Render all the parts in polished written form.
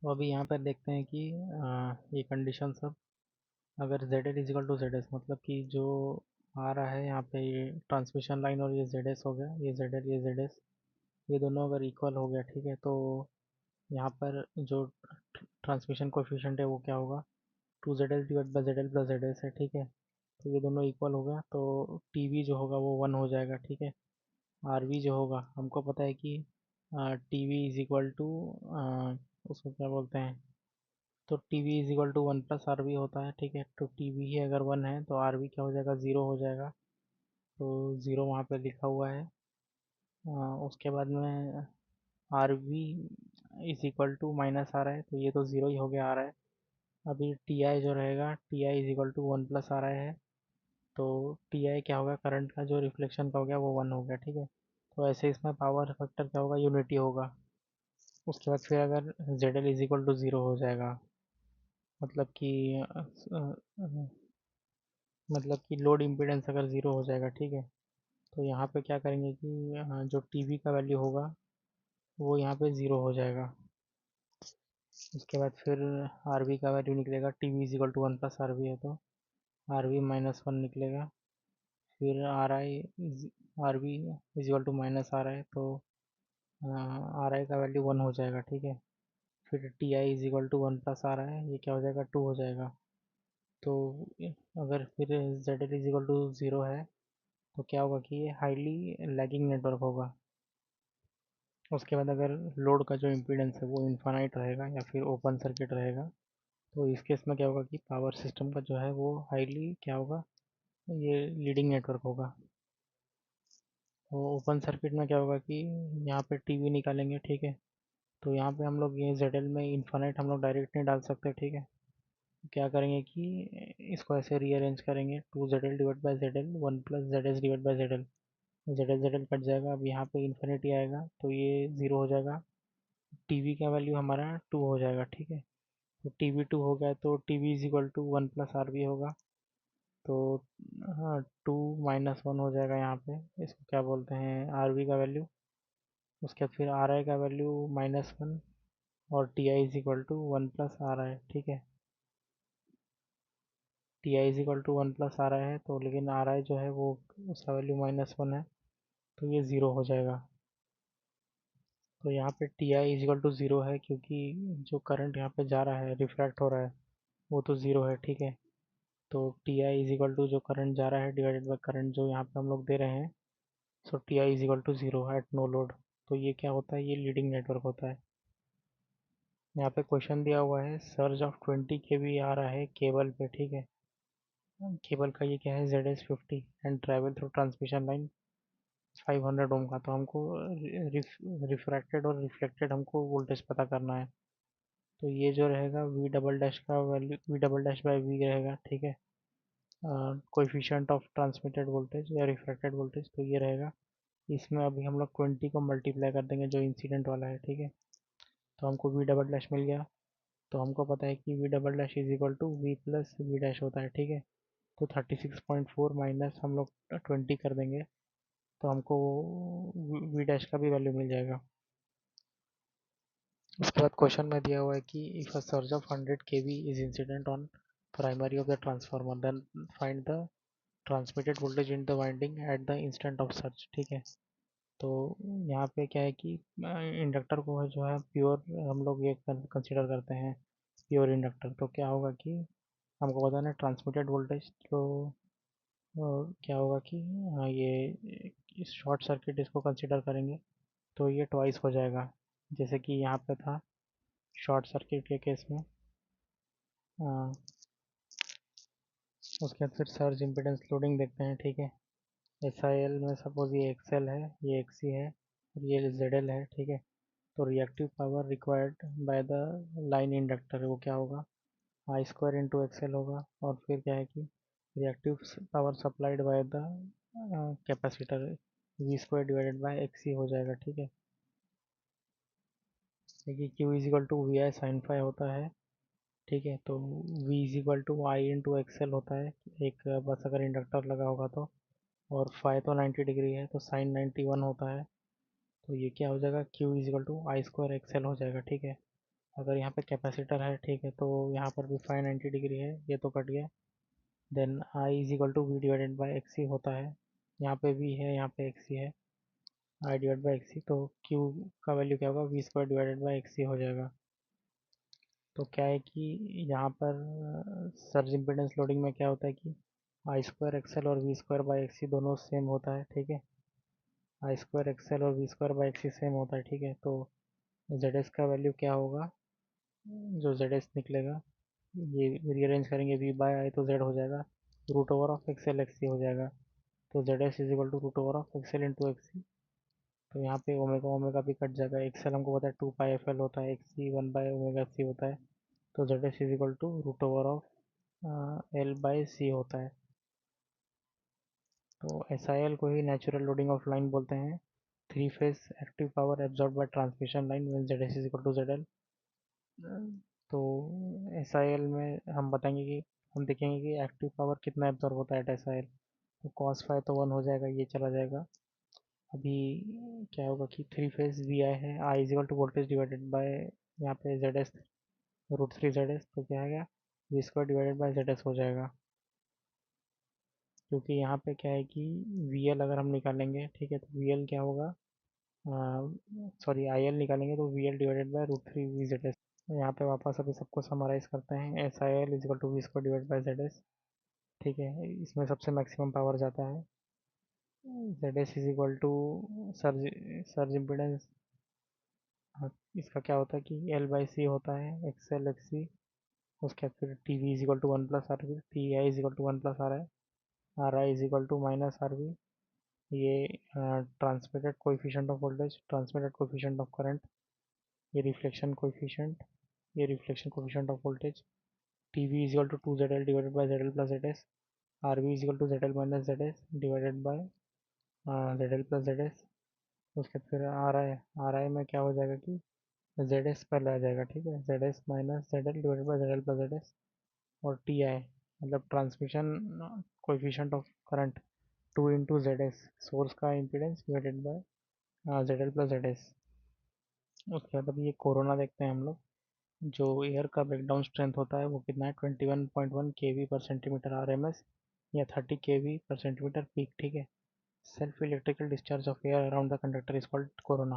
तो अभी यहाँ पर देखते हैं कि ये कंडीशन सब अगर Z L is equal to Z S मतलब कि जो आ रहा है यहाँ पे ये ट्रांसमिशन लाइन और ये जेड एस हो गया, ये जेड एल ये जेड एस, ये दोनों अगर इक्वल हो गया, ठीक है, तो यहाँ पर जो ट्रांसमिशन कोफिशिएंट है वो क्या होगा, two Z L divide by Z L plus Z S है, ठीक है। तो ये दोनों इक्वल हो गया तो टी वी जो होगा वो वन हो जाएगा, ठीक है। आर वी जो होगा हमको पता है कि T V is equal to उसको क्या बोलते हैं, तो T V is equal to one plus R V होता है, ठीक है। तो टी वी ही अगर वन है तो आर वी क्या हो जाएगा, ज़ीरो हो जाएगा। तो ज़ीरो वहाँ पे लिखा हुआ है। उसके बाद में R V is equal to minus आ रहा है, तो ये तो ज़ीरो ही हो गया आ रहा है। अभी टी आई जो रहेगा, T I is equal to one plus आ रहा है, तो टी आई क्या होगा, करंट का जो रिफ्लेक्शन का हो गया वो वन हो गया, ठीक है। तो ऐसे इसमें पावर फैक्टर क्या होगा, यूनिटी होगा। उसके बाद फिर अगर Z L is equal to zero हो जाएगा, मतलब कि मतलब कि लोड इम्पीडेंस अगर ज़ीरो हो जाएगा, ठीक है, तो यहाँ पे क्या करेंगे कि जो टीवी का वैल्यू होगा वो यहाँ पे ज़ीरो हो जाएगा। उसके बाद फिर आर वी का वैल्यू निकलेगा, T V is equal to one plus R V है तो आर वी माइनस वन निकलेगा। फिर R V is equal to minus आ रहा है, तो आर आई का वैल्यू वन हो जाएगा, ठीक है। फिर T I is equal to one plus आ रहा है, ये क्या हो जाएगा, टू हो जाएगा। तो अगर फिर Z L is equal to zero है तो क्या होगा कि ये हाईली लैगिंग नेटवर्क होगा। उसके बाद अगर लोड का जो इम्पीडेंस है वो इन्फानाइट रहेगा या फिर ओपन सर्किट रहेगा, तो इस केस में क्या होगा कि पावर सिस्टम का जो है वो हाईली क्या होगा, ये लीडिंग नेटवर्क होगा। तो ओपन सर्किट में क्या होगा कि यहाँ पे टीवी निकालेंगे, ठीक है। तो यहाँ पे हम लोग ये जेड में इन्फानाइट हम लोग डायरेक्ट नहीं डाल सकते, ठीक है। क्या करेंगे कि इसको ऐसे रीअरेंज करेंगे, two Z L divide by Z L one plus Z S divide by Z L cut जाएगा। अब यहाँ पे इन्फिनिटी आएगा तो ये ज़ीरो हो जाएगा। टीवी का वैल्यू हमारा टू हो जाएगा, ठीक है। तो टीवी टू हो गया तो TV is equal to one plus R V होगा। तो हाँ, टू माइनस वन हो जाएगा यहाँ पे, इसको क्या बोलते हैं, आर वी का वैल्यू। उसके बाद फिर आर आई का वैल्यू माइनस वन, और T I is equal to one plus R I, ठीक है। T I is equal to one plus आ रहा है तो लेकिन आर आई जो है वो उसका वैल्यू माइनस वन है, तो ये ज़ीरो हो जाएगा। तो यहाँ पे T I is equal to zero है क्योंकि जो करंट यहाँ पे जा रहा है, रिफ्रैक्ट हो रहा है, वो तो ज़ीरो है, ठीक है। तो T I is equal to जो करंट जा रहा है डिवाइडेड बाई करंट जो यहाँ पे हम लोग दे रहे हैं, so T I is equal to zero at no load. तो ये क्या होता है, ये लीडिंग नेटवर्क होता है। यहाँ पे क्वेश्चन दिया हुआ है, सर्ज ऑफ 20 kV आ रहा है केबल पे, ठीक है। केबल का ये क्या है, Z S 50 and travel through transmission line 500 ओम का। तो हमको रिफ्रैक्टेड और रिफ्लेक्टेड हमको वोल्टेज पता करना है। तो ये जो रहेगा वी डबल डैश का value V double dash by V रहेगा, ठीक है। कोएफिशिएंट ऑफ ट्रांसमिटेड वोल्टेज या रिफ्रैक्टेड वोल्टेज, तो ये रहेगा। इसमें अभी हम लोग 20 को मल्टीप्लाई कर देंगे जो इंसिडेंट वाला है, ठीक है। तो हमको वी डबल डैश मिल गया। तो हमको पता है कि V double dash is equal to V plus V dash होता है, ठीक है। तो 36.4 माइनस हम लोग 20 कर देंगे तो हमको वी डैश का भी वैल्यू मिल जाएगा। उसके बाद क्वेश्चन में दिया हुआ है कि if a surge of 100 kV is incident on primary of the transformer then find the transmitted voltage in the winding at the instant of surge, ठीक है। तो यहाँ पे क्या है कि इंडक्टर को जो है प्योर हम लोग ये कंसिडर करते हैं, प्योर इंडक्टर। तो क्या होगा कि हमको बताना है ट्रांसमिटेड वोल्टेज, तो क्या होगा कि ये इस शॉर्ट सर्किट इसको कंसिडर करेंगे तो ये ट्वाइस हो जाएगा, जैसे कि यहाँ पे था शॉर्ट सर्किट के केस में। उसके बाद फिर सर्ज इम्पिडेंस लोडिंग देखते हैं, ठीक है। एस आई एल में सपोज ये एक्सएल है, ये एक्सी है और ये जेड एल है, ठीक है। तो reactive power required by the line inductor वो क्या होगा, आई स्क्वायर इंटू एक्सएल होगा। और फिर क्या है कि reactive power supplied by the capacitor V square divided by XC हो जाएगा, ठीक है। देखिए Q is equal to V I sine phi होता है, ठीक है। तो V is equal to I into XL होता है, एक बस अगर इंडक्टर लगा होगा तो। और फाई तो 90 डिग्री है तो साइन 91 होता है। तो ये क्या हो जाएगा, Q is equal to I square XL हो जाएगा, ठीक है। अगर यहाँ पे कैपेसिटर है, ठीक है, तो यहाँ पर भी 590 डिग्री है, ये तो कट गया। Then I is equal to V divided by X C होता है, यहाँ पे वी है, यहाँ पे एक्स सी है, I divide by X C, तो क्यू का वैल्यू क्या होगा, V square divided by X C हो जाएगा। तो क्या है कि यहाँ पर सर्ज इम्पिडेंस लोडिंग में क्या होता है कि आई स्क्वायर एक्सएल और V square by X C दोनों सेम होता है, ठीक है, आई स्क्वायर एक्सएल और V square by X C same होता है, ठीक है। तो जेड एस का वैल्यू क्या होगा, जो जेड एस निकलेगा, ये रीअरेंज करेंगे, वी बाय आई तो जेड हो जाएगा, root over of X L X C हो जाएगा। तो Z S is equal to root over of X L into X C. तो यहाँ पे ओमेगा ओमेगा भी कट जाएगा, एक्सएल हमको पता है 2 पाई एफ एल होता है, एक्स सी 1/ओमेगा सी होता है। तो Z S is equal to root over of L by C होता है। तो एस आई एल को ही नेचुरल लोडिंग ऑफ लाइन बोलते हैं, three phase active power absorb by transmission line when Z S is equal to Z L. तो S I L में हम बताएंगे कि हम देखेंगे कि एक्टिव पावर कितना एब्जॉर्ब होता है एट एस आई एल। तो कॉस फाई तो 1 हो जाएगा, ये चला जाएगा। अभी क्या होगा कि थ्री फेज वी आई है, I is equal to voltage divided by यहाँ पे Z S, root three Z S, तो क्या आएगा, V square divided by Z S हो जाएगा। क्योंकि यहाँ पे क्या है कि वी एल अगर हम निकालेंगे, ठीक है, तो वी एल क्या होगा, सॉरी आई एल निकालेंगे तो V L divided by root three V Z S. यहाँ पे वापस अभी सबको समराइज करते हैं, S I L is equal to V square divide by Z S, ठीक है, इसमें सबसे मैक्सिमम पावर जाता है। Z S is equal to surge surge impedance, इसका क्या होता है कि एल बाई सी होता है, एक्स एल एक्स सी। उसके बाद फिर T V is equal to 1 + R V, T I is equal to 1 + R I is equal to minus R V. ये transmitted coefficient of voltage, transmitted coefficient of current, ये reflection coefficient, ये reflection coefficient of voltage. T V is equal to 2 ZL divided by Z L plus Z S, R V is equal to Z L minus Z S divided by Z L plus Z S. उसके बाद फिर R आई में क्या हो जाएगा कि Z S पहले आ जाएगा, ठीक है, Z S minus Z L divided by Z L plus Z S. और टी आई मतलब transmission coefficient of current, 2 into Z S source का impedance divided by Z L plus Z S. उसके बाद अभी ये कोरोना देखते हैं हम लोग। जो एयर का ब्रेकडाउन स्ट्रेंथ होता है वो कितना है, 21.1 केवी पर सेंटीमीटर आर एम एस, या 30 केवी पर सेंटीमीटर पीक, ठीक है। Self electrical discharge of air around the conductor is called corona.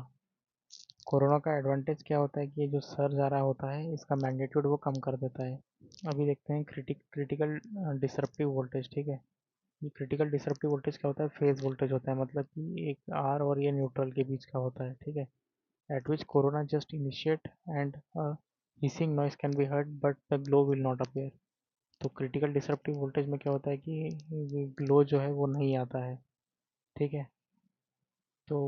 Corona का एडवांटेज क्या होता है कि ये जो सर्ज आ रहा होता है इसका मैग्नीट्यूड वो कम कर देता है। अभी देखते हैं क्रिटिकल डिसरप्टिव वोल्टेज, ठीक है। ये क्रिटिकल डिसरप्टिव वोल्टेज क्या होता है, फेज वोल्टेज होता है, मतलब कि एक आर और ये न्यूट्रल के बीच का होता है, ठीक है। At which corona just initiate and a hissing noise can be heard but the glow will not appear। तो क्रिटिकल डिसरप्टिव वोल्टेज में क्या होता है कि ग्लो जो है वो नहीं आता है, ठीक है। तो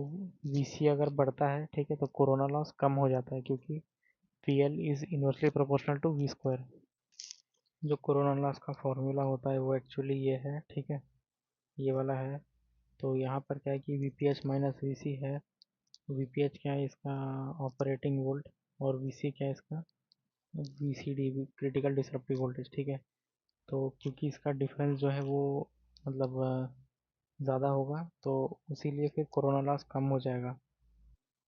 वीसी अगर बढ़ता है, ठीक है, तो कोरोना लॉस कम हो जाता है, क्योंकि P L is inversely proportional to V square. जो कोरोना लॉस का फॉर्मूला होता है वो एक्चुअली ये है, ठीक है, ये वाला है। तो यहाँ पर क्या है कि V P H minus V C है, वी पी एच क्या है इसका, ऑपरेटिंग वोल्ट, और वी सी क्या है इसका, V C D critical disruptive voltage, ठीक है। तो क्योंकि इसका डिफरेंस जो है वो मतलब ज़्यादा होगा, तो इसीलिए फिर कोरोना लॉस कम हो जाएगा।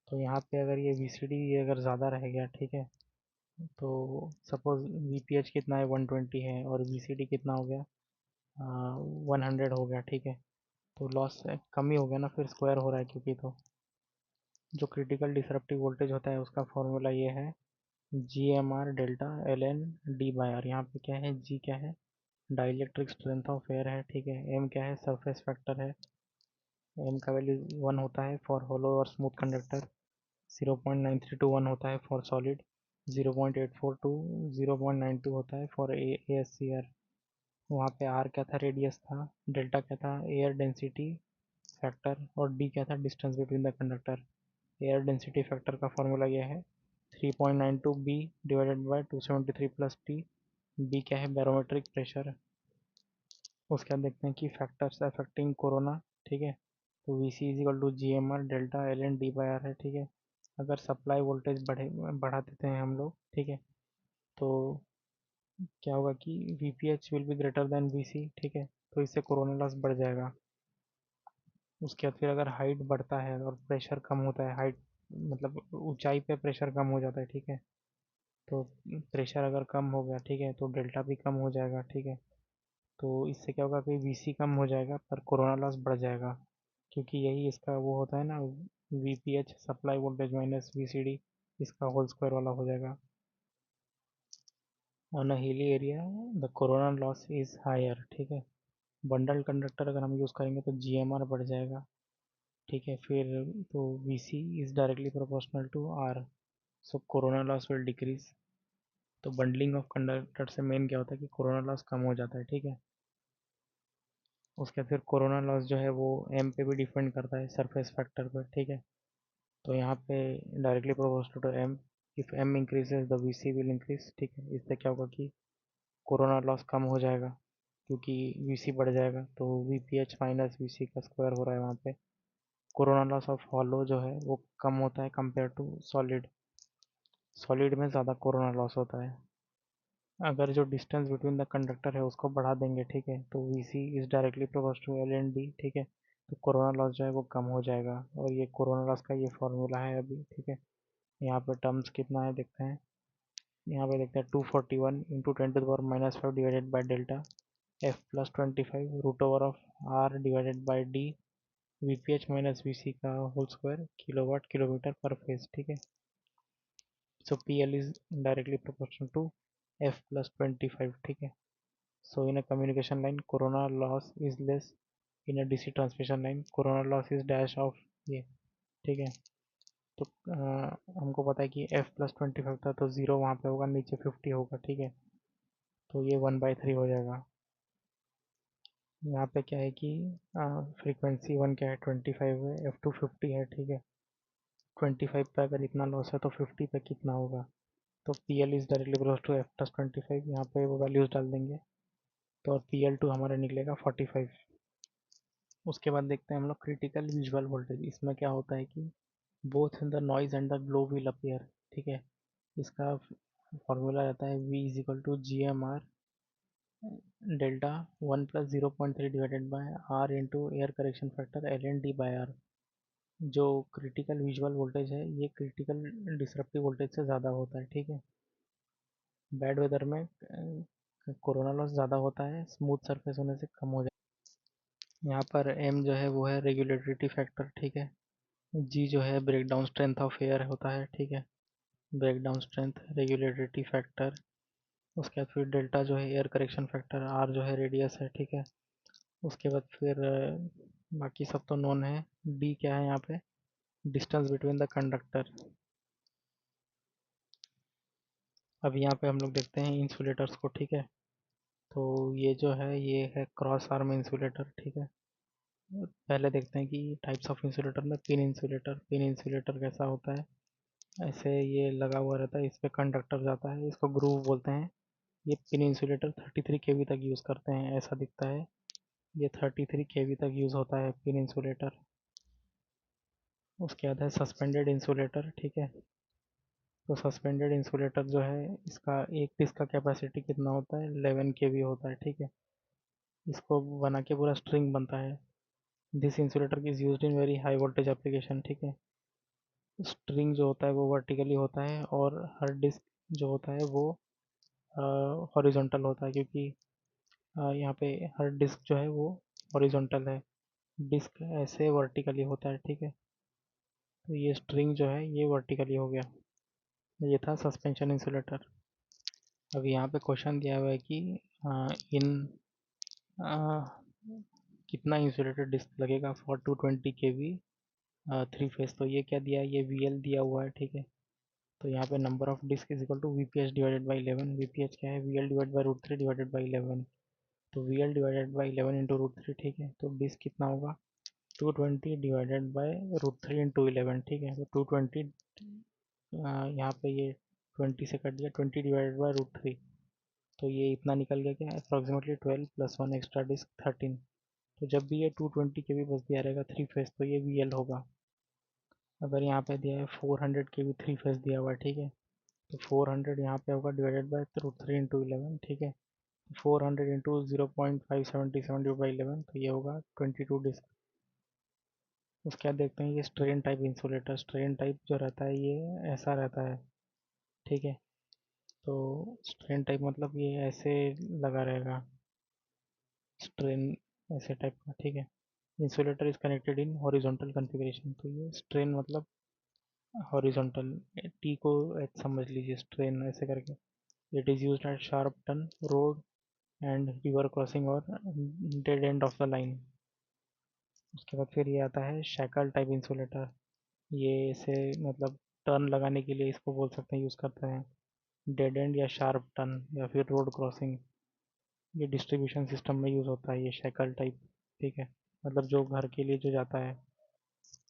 तो यहाँ पे अगर ये वी सी डी अगर ज़्यादा रह गया, ठीक है, तो सपोज़ वी पी एच कितना है, 120 है, और वी सी डी कितना हो गया, 100 हो गया, ठीक है, तो लॉस कम ही हो गया ना, फिर स्क्वायर हो रहा है क्योंकि। तो जो क्रिटिकल डिसरप्टिव वोल्टेज होता है उसका फॉर्मूला ये है, G M R delta L N D by R. यहाँ पे क्या है, जी क्या है, डाइलेक्ट्रिक स्ट्रेंथ ऑफ एयर है, ठीक है, एम क्या है, सरफेस फैक्टर है, एम का वैल्यू 1 होता है फॉर होलो और स्मूथ कंडक्टर, 0.932 होता है फॉर सॉलिड, 0.842 0.92 होता है for A S C R. वहाँ पे आर क्या था, रेडियस था, डेल्टा क्या था, एयर डेंसिटी फैक्टर, और डी क्या था, distance between the conductor. Air density factor का फॉर्मूला यह है 3.92 B divided by 273 plus T. B क्या है, बैरोमेट्रिक प्रेशर। उसके बाद देखते हैं कि फैक्टर्स अफेक्टिंग कोरोना, ठीक है। तो V C is equal to G M R delta L N D by R है, ठीक है। अगर सप्लाई वोल्टेज बढ़ा देते हैं हम लोग, ठीक है, तो क्या होगा कि V P H will be greater than V C, ठीक है, तो इससे कोरोना लॉस बढ़ जाएगा। उसके बाद फिर अगर हाइट बढ़ता है और प्रेशर कम होता है, हाइट मतलब ऊंचाई पे प्रेशर कम हो जाता है, ठीक है, तो प्रेशर अगर कम हो गया, ठीक है, तो डेल्टा भी कम हो जाएगा, ठीक है। तो इससे क्या होगा कि वीसी कम हो जाएगा पर कोरोना लॉस बढ़ जाएगा, क्योंकि यही इसका वो होता है ना, VPH supply voltage minus VCD, इसका होल स्क्वायर वाला हो जाएगा। On a hilly area the corona loss is higher, ठीक है। बंडल कंडक्टर अगर हम यूज़ करेंगे तो जीएमआर बढ़ जाएगा, ठीक है। फिर तो VC is directly proportional to R, so corona loss will decrease. तो बंडलिंग ऑफ कंडक्टर से मेन क्या होता है कि कोरोना लॉस कम हो जाता है, ठीक है। उसके फिर कोरोना लॉस जो है वो एम पे भी डिपेंड करता है, सरफेस फैक्टर पर, ठीक है। तो यहाँ पे directly proportional to M, if M increases the VC will increase, ठीक है। इससे क्या होगा कि कोरोना लॉस कम हो जाएगा, क्योंकि वीसी बढ़ जाएगा, तो वीपीएच माइनस वीसी का स्क्वायर हो रहा है वहाँ पे। कोरोना लॉस ऑफ हॉलो जो है वो कम होता है कंपेयर टू सॉलिड, सॉलिड में ज़्यादा कोरोना लॉस होता है। अगर जो डिस्टेंस बिटवीन द कंडक्टर है उसको बढ़ा देंगे, ठीक है, तो V C is directly proportional to L N D, ठीक है। तो कोरोना लॉस जो है वो कम हो जाएगा, और ये कोरोना लॉस का ये फॉर्मूला है अभी, ठीक है। यहाँ पे टर्म्स कितना है देखते हैं। यहाँ पे देखते हैं 241 into 10⁻⁻5 divided by delta F plus 25 root over of R divided by D V P H minus V C का whole square kilowatt kilometre per phase, ठीक है। So PL is directly proportional to F plus 25, ठीक है। So in a communication line, corona loss is less. In a DC transmission line, corona loss is dash of ये, ठीक है। तो हमको पता है कि F प्लस 25 था, तो ज़ीरो वहाँ पे होगा, नीचे 50 होगा, ठीक है। तो ये 1/3 हो जाएगा। यहाँ पे क्या है कि फ्रीक्वेंसी वन क्या है, 25 है, F2 50 है, ठीक है। 25 पे अगर इतना लॉस है तो 50 पे कितना होगा, तो P L is directly equals to F plus 25, यहाँ पे वो वैल्यूज़ डाल देंगे, तो और पी एल टू हमारा निकलेगा 45। उसके बाद देखते हैं हम लोग क्रिटिकल विजुअल वोल्टेज। इसमें क्या होता है कि both in the noise and the glow will appear, ठीक है। इसका फॉर्मूला रहता है V is equal to G M R delta 1 + 0.3 divided by R into air correction factor L N D by R. जो क्रिटिकल विजुअल वोल्टेज है ये critical disruptive voltage से ज़्यादा होता है, ठीक है। बैड वेदर में कोरोना लॉस ज़्यादा होता है, स्मूथ सरफेस होने से कम हो जाए। यहाँ पर एम जो है वो है रेगुलेटरी फैक्टर, ठीक है। जी जो है break down strength of air होता है, ठीक है। Break down strength regulatory factor. उसके बाद फिर डेल्टा जो है एयर करेक्शन फैक्टर, आर जो है रेडियस है, ठीक है। उसके बाद फिर बाकी सब तो नोन है। डी क्या है यहाँ पे, डिस्टेंस बिटवीन द कंडक्टर। अब यहाँ पे हम लोग देखते हैं इंसुलेटर्स को, ठीक है। तो ये जो है ये है क्रॉस आर्म इंसुलेटर, ठीक है। पहले देखते हैं कि टाइप्स ऑफ इंसुलेटर में पिन इंसुलेटर। पिन इंसुलेटर कैसा होता है, ऐसे ये लगा हुआ रहता है, इस पे कंडक्टर जाता है, इसको ग्रूव बोलते हैं। ये पिन इंसुलेटर 33 केवी तक यूज़ करते हैं, ऐसा दिखता है। ये 33 केवी तक यूज़ होता है पिन इंसुलेटर। उसके बाद है सस्पेंडेड इंसुलेटर, ठीक है। तो सस्पेंडेड इंसुलेटर जो है इसका एक डिस्क का कैपेसिटी कितना होता है, 11 केवी होता है, ठीक है। इसको बना के पूरा स्ट्रिंग बनता है। This insulator is used in very high voltage application, ठीक है। स्ट्रिंग जो होता है वो वर्टिकली होता है, और हर डिस्क जो होता है वो हॉरिजॉन्टल होता है, क्योंकि यहाँ पे हर डिस्क जो है वो हॉरिजॉन्टल है, डिस्क ऐसे वर्टिकली होता है, ठीक है। तो ये स्ट्रिंग जो है ये वर्टिकली हो गया। ये था सस्पेंशन इंसुलेटर। अब यहाँ पे क्वेश्चन दिया हुआ है कि इन कितना इंसुलेटर डिस्क लगेगा फॉर 220 केवी 3 फेज। तो ये क्या दिया है, ये वी एल दिया हुआ है, ठीक है। तो यहाँ पे number of disc is equal to V P H divided by 11। V P H क्या है, V L divide by √3 divided by 11। तो V L divided by 11 into √3, ठीक है। तो डिस्क कितना होगा, 220 डिवाइडेड बाई √3 इंटू 11, ठीक है। तो 220 यहाँ पे ये 20 से कट दिया, 20 डिवाइडेड बाई √3, तो ये इतना निकल गया क्या, अप्रॉक्सीमेटली 12 + 1 एक्स्ट्रा डिस्क 13। तो जब भी ये 220 के भी बस दिया रहेगा 3 फेज, तो ये वी एल होगा। अगर यहाँ पे दिया है 400 के भी 3 फेज दिया हुआ है, ठीक है। तो 400 यहाँ पे होगा डिवाइडेड बाई 3 इंटू 11, ठीक है। 400 इंटू 0.577 डिवाइड बाई 11, तो ये होगा 22 डिस्क। उसके बाद देखते हैं ये strain type insulator. Strain type जो रहता है ये ऐसा रहता है, ठीक है। तो स्ट्रेन टाइप मतलब ये ऐसे लगा रहेगा, स्ट्रेन ऐसे टाइप का, ठीक है। Insulator is connected in horizontal configuration, तो ये स्ट्रेन मतलब हॉरिजॉन्टल, टी को एच समझ लीजिए, स्ट्रेन ऐसे करके। It is used at sharp turn road and river crossing और dead end of the line. उसके बाद फिर ये आता है शैकल टाइप इंसुलेटर। ये इसे मतलब टर्न लगाने के लिए इसको बोल सकते हैं, यूज़ करते हैं। डेड एंड या शार्प टर्न या फिर रोड क्रॉसिंग, ये डिस्ट्रीब्यूशन सिस्टम में यूज़ होता है ये शैकल टाइप, ठीक है। मतलब जो घर के लिए जो जाता है।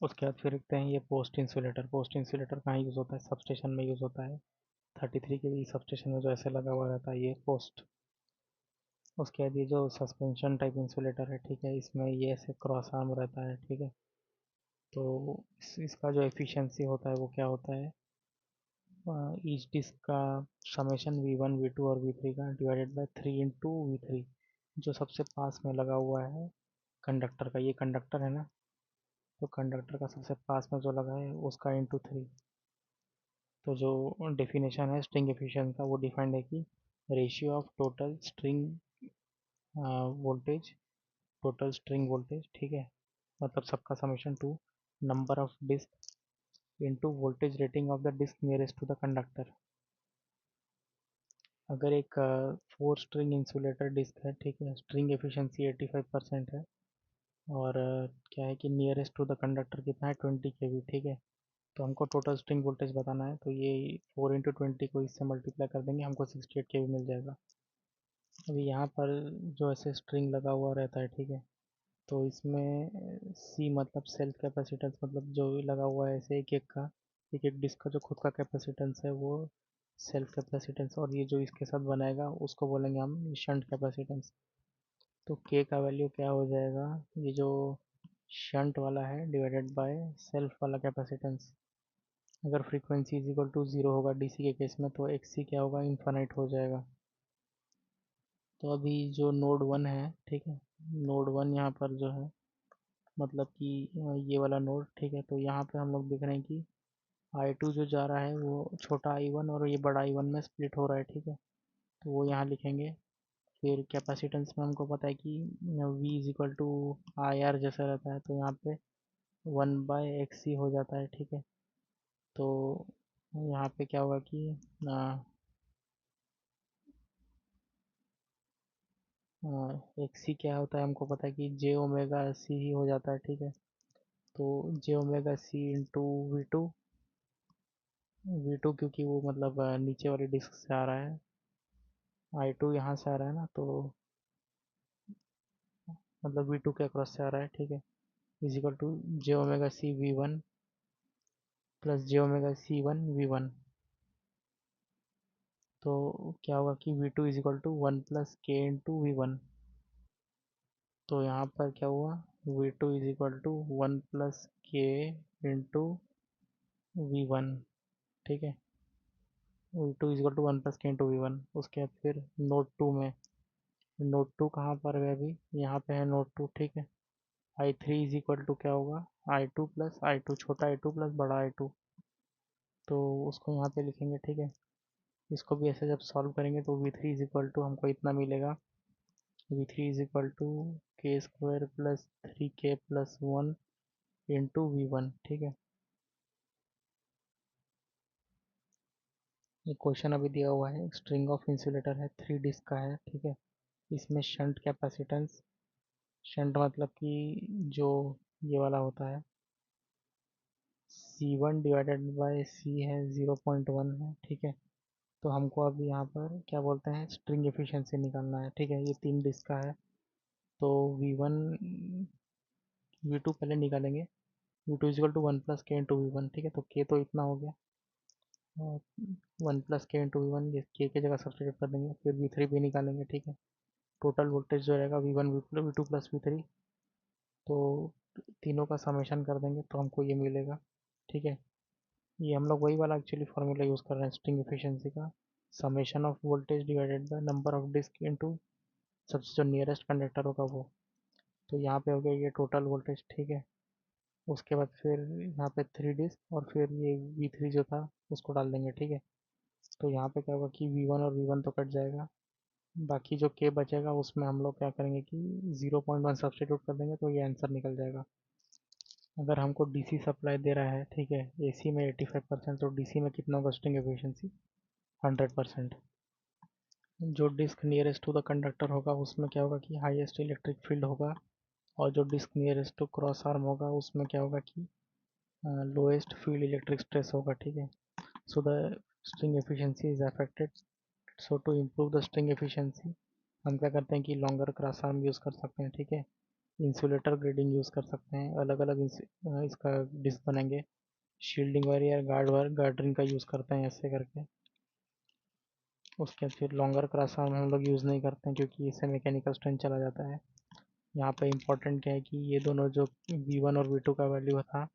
उसके बाद फिर देखते हैं ये पोस्ट इंसुलेटर। पोस्ट इंसुलेटर कहाँ यूज़ होता है? सब स्टेशन में यूज़ होता है। 33 के भी सब स्टेशन में जो ऐसे लगा हुआ रहता है ये पोस्ट। उसके बाद ये जो सस्पेंशन टाइप इंसुलेटर है, ठीक है, इसमें ये ऐसे क्रॉस आर्म रहता है, ठीक है। तो इसका जो एफिशिएंसी होता है वो क्या होता है, ईच डिस्क का समेशन V1 V2 और V3 का डिवाइडेड बाय 3 इंटू V3, जो सबसे पास में लगा हुआ है कंडक्टर का, ये कंडक्टर है ना, तो कंडक्टर का सबसे पास में जो लगा है उसका इंटू 3। तो जो डेफिनेशन है स्ट्रिंग एफिशिएंसी का, वो डिफाइंड है कि ratio of voltage total string voltage, ठीक है, मतलब सबका summation to number of disc into voltage rating of the disc nearest to the conductor. अगर एक 4 स्ट्रिंग इंसुलेटर डिस्क है, ठीक है, स्ट्रिंग एफिशिएंसी 85% है, और क्या है कि नियरेस्ट टू द कंडक्टर कितना है 20 kV, ठीक है। तो हमको टोटल स्ट्रिंग वोल्टेज बताना है, तो ये 4 इंटू 20 को इससे मल्टीप्लाई कर देंगे, हमको 68 kV मिल जाएगा। अभी यहाँ पर जो ऐसे स्ट्रिंग लगा हुआ रहता है, ठीक है, तो इसमें सी मतलब सेल्फ कैपेसिटेंस, मतलब जो लगा हुआ है ऐसे एक एक डिस्क का जो खुद का कैपेसिटेंस है वो सेल्फ कैपेसिटेंस, और ये जो इसके साथ बनाएगा उसको बोलेंगे हम शंट कैपेसिटेंस। तो के का वैल्यू क्या हो जाएगा, ये जो शंट वाला है डिवाइडेड बाय सेल्फ वाला कैपेसिटेंस। अगर frequency is equal to zero होगा डीसी के केस में, तो एक्सी क्या होगा, इन्फानाइट हो जाएगा। तो अभी जो नोड वन है, ठीक है, नोड वन यहाँ पर जो है, मतलब कि ये वाला नोड, ठीक है, तो यहाँ पे हम लोग देख रहे हैं कि I2 जो जा रहा है वो छोटा I1 और ये बड़ा I1 में स्प्लिट हो रहा है, ठीक है, तो वो यहाँ लिखेंगे। फिर कैपेसिटेंस में हमको पता है कि V is equal to I R जैसा रहता है, तो यहाँ पे 1/XC हो जाता है, ठीक है। तो यहाँ पे क्या होगा कि एक्स सी क्या होता है, हमको पता है कि J⍵C ही हो जाता है, ठीक है। तो J⍵C इंटू वी टू क्योंकि वो मतलब नीचे वाली डिस्क से आ रहा है, I2 यहाँ से आ रहा है ना, तो मतलब V2 के अक्रॉस से आ रहा है, ठीक है, is equal to J⍵C V1 plus J⍵C1 V1। तो क्या होगा कि V2 is equal to 1 + K × V1। तो यहाँ पर क्या हुआ, V2 is equal to 1 + K × V1, ठीक है। V2 is equal to 1 + K × V1। उसके बाद फिर नोड टू में, नोड टू कहाँ पर है अभी, यहाँ पे है नोड टू, ठीक है। I3 इज इक्वल टू क्या होगा, I2 छोटा I2 प्लस बड़ा I2, तो उसको यहाँ पे लिखेंगे, ठीक है। इसको भी ऐसे जब सॉल्व करेंगे तो V3 इज इक्वल टू हमको इतना मिलेगा, V3 is equal to K² + 3K+1 into V1, ठीक है। ये क्वेश्चन अभी दिया हुआ है, स्ट्रिंग ऑफ इंसुलेटर है, 3 डिस्क का है, ठीक है। इसमें शंट कैपेसिटेंस, शंट मतलब कि जो ये वाला होता है C1/C है 0.1 है, ठीक है। तो हमको अब यहाँ पर क्या बोलते हैं, स्ट्रिंग एफिशिएंसी निकालना है, ठीक है। ये 3 डिस्क का है, तो V1 V2 पहले निकालेंगे। V2 is equal to 1 + K × V1, ठीक है, तो K तो इतना हो गया, और 1 + K × V1, ये K की जगह सब्सटीट्यूट कर देंगे, फिर V3 भी निकालेंगे, ठीक है। टोटल वोल्टेज जो रहेगा V1 V2 + V3, तो तीनों का समेशन कर देंगे तो हमको ये मिलेगा, ठीक है। ये हम लोग वही वाला एक्चुअली फार्मूला यूज़ कर रहे हैं स्ट्रिंग एफिशिएंसी का, summation of voltage divided by number of disc into सबसे जो नियरेस्ट कंडक्टर होगा वो। तो यहाँ पे हो गया ये टोटल वोल्टेज, ठीक है। उसके बाद फिर यहाँ पे 3 डिस्क और फिर ये V3 जो था उसको डाल देंगे, ठीक है। तो यहाँ पे क्या होगा कि V1 और V1 तो कट जाएगा, बाकी जो K बचेगा उसमें हम लोग क्या करेंगे कि 0.1 सब्सटीट्यूट कर देंगे तो ये आंसर निकल जाएगा। अगर हमको डीसी सप्लाई दे रहा है, ठीक है, एसी में 85%, तो डीसी में कितना होगा स्ट्रिंग एफिशिएंसी? 100%। जो disc nearest to the conductor होगा उसमें क्या होगा कि हाईएस्ट इलेक्ट्रिक फील्ड होगा, और जो disc nearest to cross arm होगा उसमें क्या होगा कि लोएस्ट फील्ड इलेक्ट्रिक स्ट्रेस होगा, ठीक है। So the string efficiency is affected. So to improve the string efficiency हम क्या करते हैं कि लॉन्गर क्रॉस आर्म यूज़ कर सकते हैं, ठीक है। इंसुलेटर ग्रेडिंग यूज़ कर सकते हैं, अलग अलग इसका डिस्क बनेंगे। शील्डिंग वायर या गार्ड रिंग का यूज़ करते हैं ऐसे करके। उसके बाद फिर लॉन्गर क्रॉस आर्म हम लोग यूज़ नहीं करते हैं क्योंकि इससे मैकेनिकल स्ट्रेंथ चला जाता है। यहाँ पे इम्पोर्टेंट क्या है कि ये दोनों जो V1 और V2 का वैल्यू था,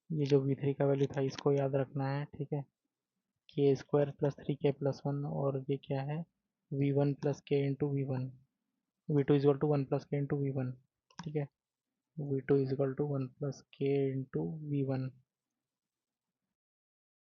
ये जो V3 का वैल्यू था इसको याद रखना है, ठीक है। के स्क्वायर प्लस 3K+1, और ये क्या है, V1 plus K into V1, V2 is equal to 1 plus K into V1, ठीक है। V2 is equal to 1 plus K into V1।